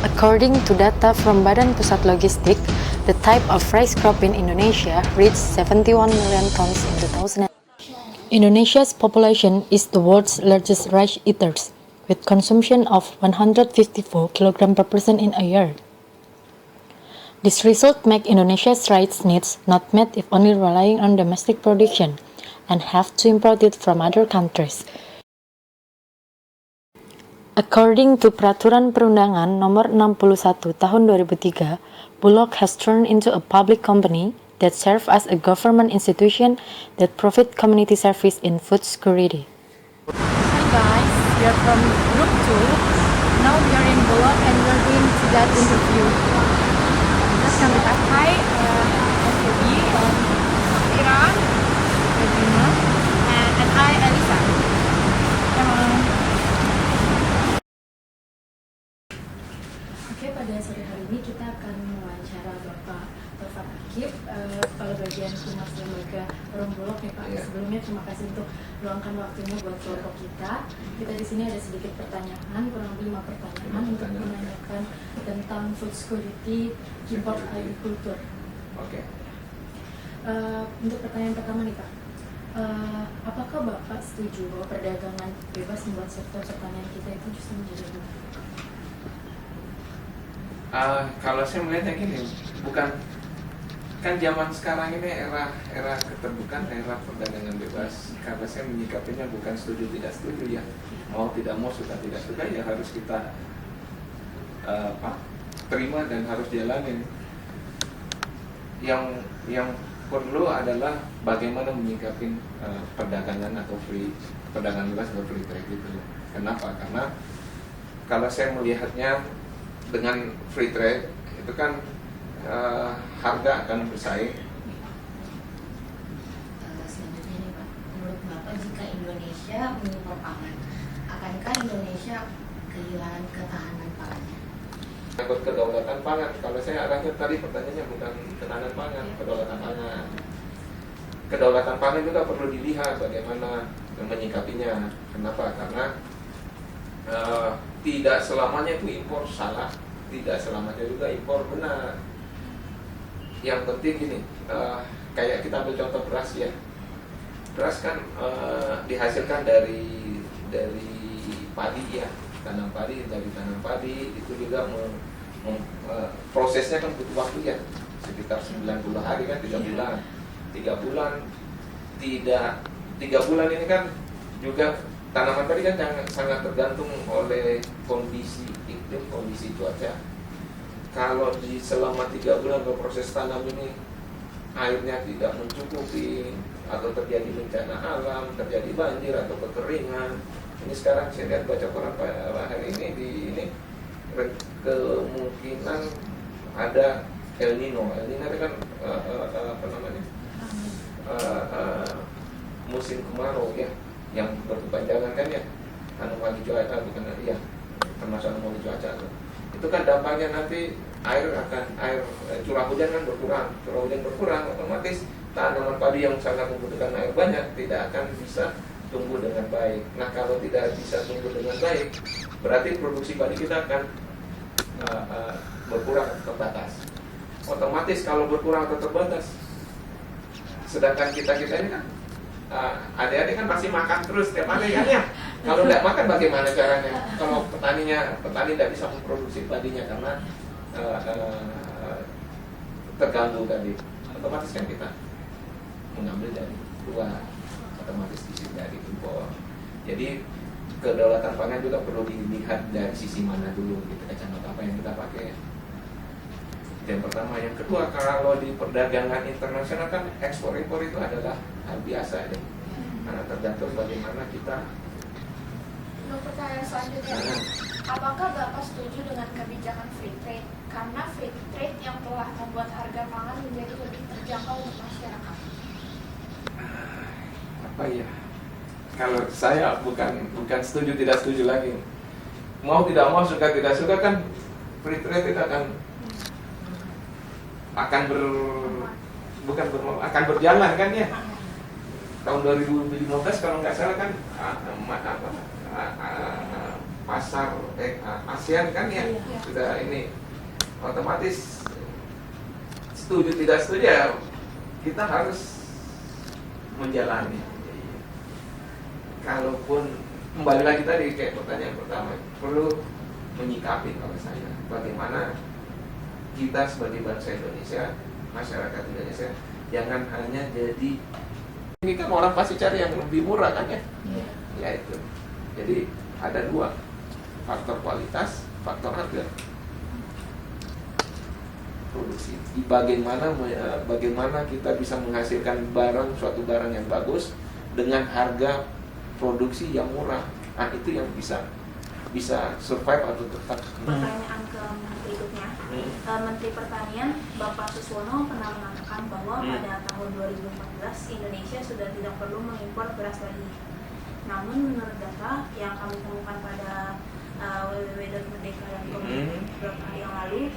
According to data from Badan Pusat Logistik, the type of rice crop in Indonesia reached 71 million tons in 2000. Indonesia's population is the world's largest rice eaters, with consumption of 154 kg per person in a year. This result make Indonesia's rice needs not met if only relying on domestic production, and have to import it from other countries. According to Peraturan Perundangan Nomor 61 Tahun 2003, Bulog has turned into a public company that serves as a government institution that provides community service in food security. Hi guys, we are from Group 2. Now we are in Bulog and we are going to that interview. Let's come with us. Hi, Debbie, Iran, Regina, and I, Elisa. Oke, pada sore hari ini kita akan mewawancara Bapak Taufan Akif, Kepala Bagian Humas Lembaga Perum Bulog nih Pak. Sebelumnya terima kasih untuk meluangkan waktunya buat kelompok kita. Kita di sini ada sedikit pertanyaan, kurang lebih 5 pertanyaan untuk menanyakan tentang food security import agrikultur. Oke. Untuk pertanyaan pertama nih Pak, apakah Bapak setuju bahwa perdagangan bebas membuat sektor pertanian kita itu justru menjadi rugi? Kalau saya melihatnya gini, bukan kan zaman sekarang ini era keterbukaan, era perdagangan bebas. Karena saya menyikapinya bukan setuju tidak setuju ya, mau tidak mau, suka tidak suka ya harus kita terima dan harus jalanin. Yang perlu adalah bagaimana menyikapi perdagangan atau perdagangan bebas atau free trade itu. Kenapa? Karena kalau saya melihatnya dengan free trade itu kan harga akan bersaing. Selanjutnya nih Pak, menurut Bapak jika Indonesia mengimpor pangan, akankah Indonesia kehilangan ketahanan pangannya? Takut kedaulatan pangan. Kalau saya arahnya tadi pertanyaannya bukan ketahanan pangan, kedaulatan pangan. Kedaulatan pangan juga perlu dilihat bagaimana menyikapinya. Kenapa? Karena tidak selamanya itu impor salah, tidak selamanya juga impor benar. Yang penting gini, kayak kita ambil contoh beras ya. Beras kan dihasilkan dari padi ya, tanam padi, dari tanam padi itu juga prosesnya kan butuh waktu ya, sekitar 90 hari kan, 3 bulan. 3 bulan ini kan juga tanaman tadi kan sangat tergantung oleh kondisi iklim, kondisi cuaca. Kalau selama 3 bulan ke proses tanam ini airnya tidak mencukupi atau terjadi bencana alam, terjadi banjir atau kekeringan. Ini sekarang saya lihat baca koran hari ini kemungkinan ada El Nino. El Nino itu kan musim kemarau ya, yang berkepanjangan kan ya, anomali cuaca bukan ya, termasuk anomali cuaca itu kan dampaknya nanti curah hujan kan berkurang, otomatis tanaman padi yang sangat membutuhkan air banyak tidak akan bisa tumbuh dengan baik. Nah kalau tidak bisa tumbuh dengan baik, berarti produksi padi kita akan berkurang terbatas. Otomatis kalau berkurang atau terbatas, sedangkan kita ini kan adik-adik kan masih makan terus tiap hari kan ya. Kalau tidak makan bagaimana caranya? Kalau petani tidak bisa memproduksi padinya karena terganggu tadi, otomatis kan kita mengambil dari luar, otomatis disini dari impor. Jadi kedaulatan pangan juga perlu dilihat dari sisi mana dulu, gitu, kacamata apa yang kita pakai. Yang pertama, yang kedua, kalau di perdagangan internasional kan ekspor impor itu adalah hal biasa ya. Karena tergantung bagaimana kita. Untuk pertanyaan selanjutnya, apakah Bapak setuju dengan kebijakan free trade? Karena free trade yang telah membuat harga pangan menjadi lebih terjangkau untuk masyarakat. Apa ya? Kalau saya bukan setuju tidak setuju lagi. Mau tidak mau, suka tidak suka kan free trade itu akan berjalan kan ya. Tahun 2015 kalau nggak salah kan pasar ASEAN kan ya, sudah ini otomatis setuju tidak setuju ya kita harus menjalani. Kalaupun kembali lagi tadi kayak pertanyaan pertama, perlu menyikapi kalau saya bagaimana kita sebagai bangsa Indonesia, masyarakat Indonesia, jangan hanya jadi ini kan orang pasti cari yang lebih murah kan ya, ya itu. Jadi ada dua, faktor kualitas, faktor harga. Produksi. Bagaimana kita bisa menghasilkan suatu barang yang bagus dengan harga produksi yang murah. Nah, itu yang bisa survive atau tetap. Pertanyaan ke berikutnya, Menteri Pertanian Bapak Suswono pernah mengatakan bahwa pada tahun 2014 Indonesia sudah tidak perlu mengimpor beras lagi. Namun menurut data yang kami temukan pada www.merdeka.com beberapa hari yang lalu,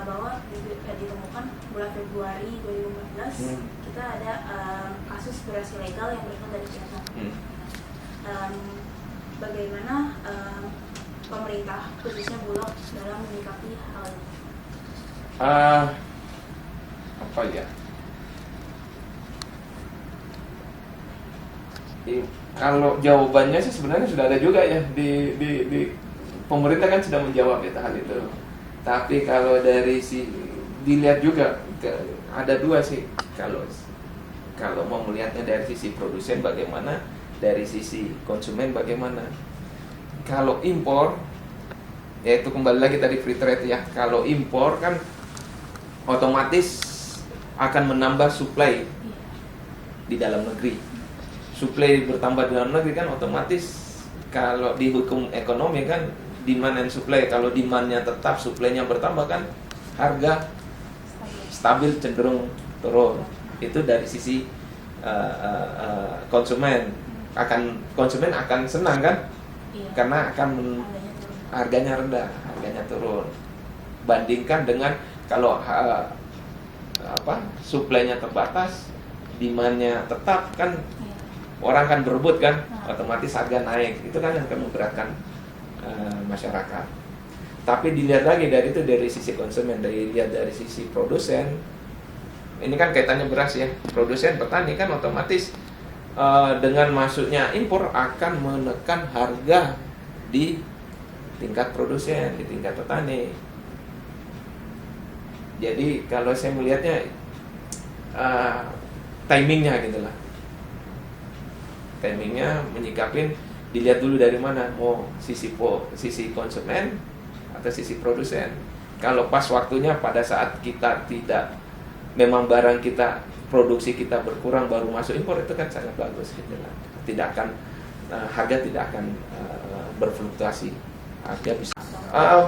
bahwa ditemukan bulan Februari 2014 kita ada kasus beras ilegal yang berasal dari Vietnam. Bagaimana pemerintah khususnya Bulog dalam menyikapi hal ini? Apa ya? Kalau jawabannya sih sebenarnya sudah ada juga ya di pemerintah kan sudah menjawab ya hal itu. Tapi kalau dari dilihat juga ada dua sih, kalau mau melihatnya dari sisi produsen bagaimana, dari sisi konsumen bagaimana. Kalau impor, yaitu kembali lagi tadi free trade ya. Kalau impor kan otomatis akan menambah supply di dalam negeri. Supply bertambah di dalam negeri kan otomatis, kalau di hukum ekonomi kan demand and supply. Kalau demandnya tetap, supply-nya bertambah kan harga stabil cenderung turun. Itu dari sisi konsumen akan senang kan, karena akan harganya rendah, harganya turun. Bandingkan dengan kalau supply-nya terbatas, demand-nya tetap kan, orang kan berebut kan, otomatis harga naik. Itu kan yang akan memberatkan masyarakat. Tapi dilihat lagi dari sisi konsumen, dilihat dari sisi produsen. Ini kan kaitannya beras ya. Produsen petani kan otomatis dengan masuknya impor akan menekan harga di tingkat produsen, di tingkat petani. Jadi kalau saya melihatnya timingnya gitu lah. Timingnya menyikapin, dilihat dulu dari mana, mau sisi konsumen atau sisi produsen. Kalau pas waktunya pada saat kita memang barang kita, produksi kita berkurang baru masuk impor, itu kan sangat bagus gitu lah. Harga tidak akan berfluktuasi. Harga bisa.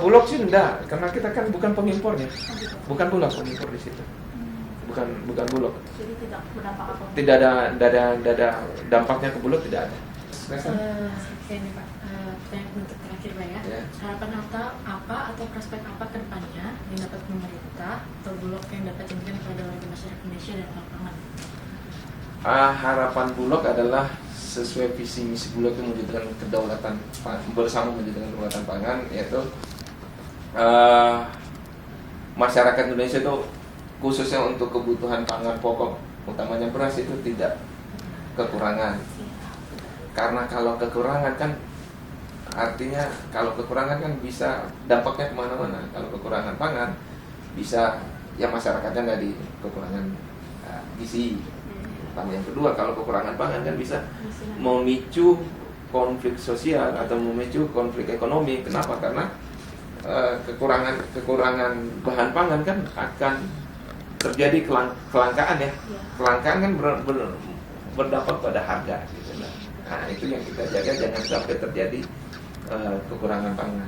Bulog sih enggak, karena kita kan bukan pengimpornya. Bukan Bulog pengimpor di situ. Bukan Bulog. Jadi tidak berdampak apa? Tidak ada dampaknya ke Bulog, tidak ada. Ini Pak, pertanyaan penutup terakhir Pak ya. Harapan apa atau prospek apa ke depannya yang dapat pemerintah atau Bulog yang dapat diberikan kepada warga masyarakat Indonesia dan lapangan? Harapan Bulog adalah sesuai visi misi Bulog yang mewujudkan kedaulatan bersama, mewujudkan kedaulatan pangan, yaitu masyarakat Indonesia itu khususnya untuk kebutuhan pangan pokok, utamanya beras, itu tidak kekurangan. Karena kalau kekurangan kan artinya, kalau kekurangan kan bisa dampaknya kemana-mana. Kalau kekurangan pangan bisa ya masyarakatnya nggak di kekurangan gizi. Yang kedua, kalau kekurangan pangan kan bisa memicu konflik sosial atau memicu konflik ekonomi. Kenapa? Karena kekurangan bahan pangan kan akan terjadi kelangkaan ya. Kelangkaan kan berdampak pada harga gitu. Nah, itu yang kita jaga, jangan sampai terjadi kekurangan pangan.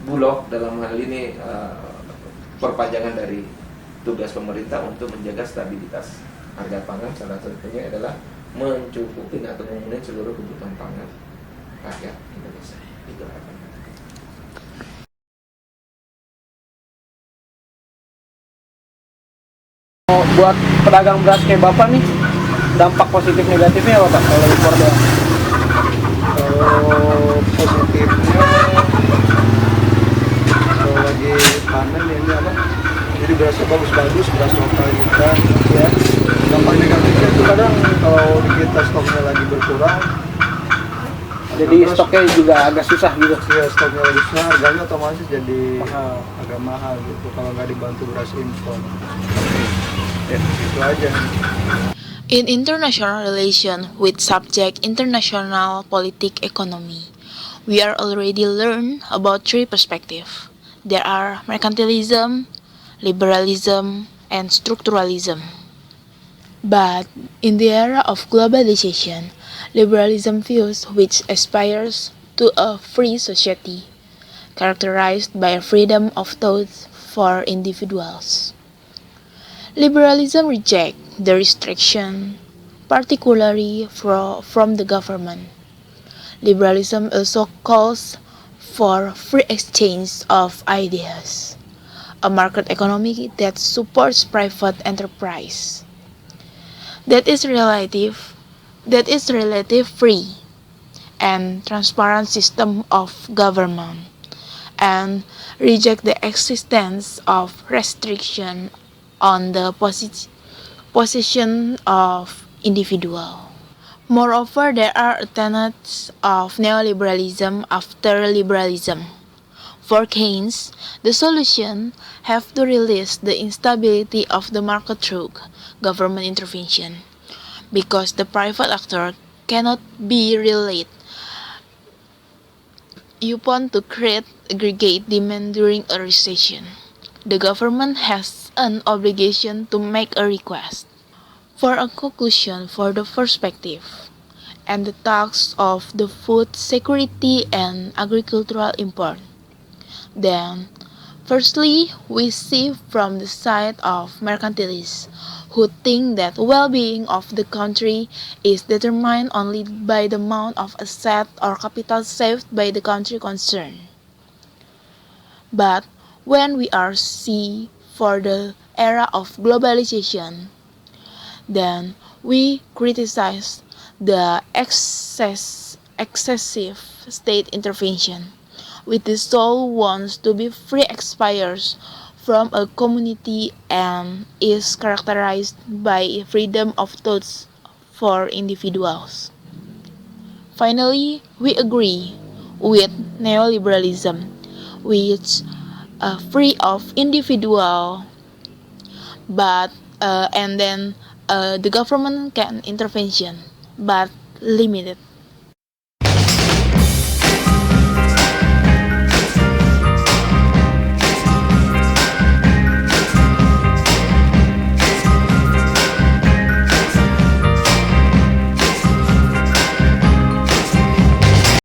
Bulog dalam hal ini perpanjangan dari tugas pemerintah untuk menjaga stabilitas harga pangan, salah satunya adalah mencukupi atau memenuhi seluruh kebutuhan pangan rakyat Indonesia. Itu harapannya. Buat pedagang beras kayak Bapak nih, dampak positif negatifnya apa Pak kalau impor doang? positifnya kalau lagi panen ini apa? Jadi berasnya bagus-bagus, beras lokal kita ya. Dampak negatifnya itu kadang kalau kita stoknya lagi berkurang, Jadi stoknya juga agak susah gitu. ya stoknya lagi susah, harganya otomatis jadi agak mahal gitu kalau nggak dibantu beras impor. Ya, itu aja. In international relation with subject international politic economy, we are already learned about three perspectives. There are mercantilism, liberalism, and structuralism. But in the era of globalization, liberalism views which aspires to a free society, characterized by a freedom of thought for individuals. Liberalism rejects the restriction, particularly from the government. Liberalism also calls for free exchange of ideas, a market economy that supports private enterprise. That is relative free and transparent system of government, and reject the existence of restriction on the position of individual. Moreover, there are tenets of neoliberalism after liberalism. For Keynes, the solution have to release the instability of the market through government intervention, because the private actor cannot be relied upon to create aggregate demand during a recession. The government has an obligation to make a request. For a conclusion for the perspective and the talks of the food security and agricultural import, then, firstly, we see from the side of mercantilists who think that well-being of the country is determined only by the amount of asset or capital saved by the country concerned. But when we are see for the era of globalization, then we criticize the excessive state intervention, with the sole wants to be free expires from a community and is characterized by freedom of thoughts for individuals. Finally, we agree with neoliberalism, which free of individual, but and then the government can intervention, but limited.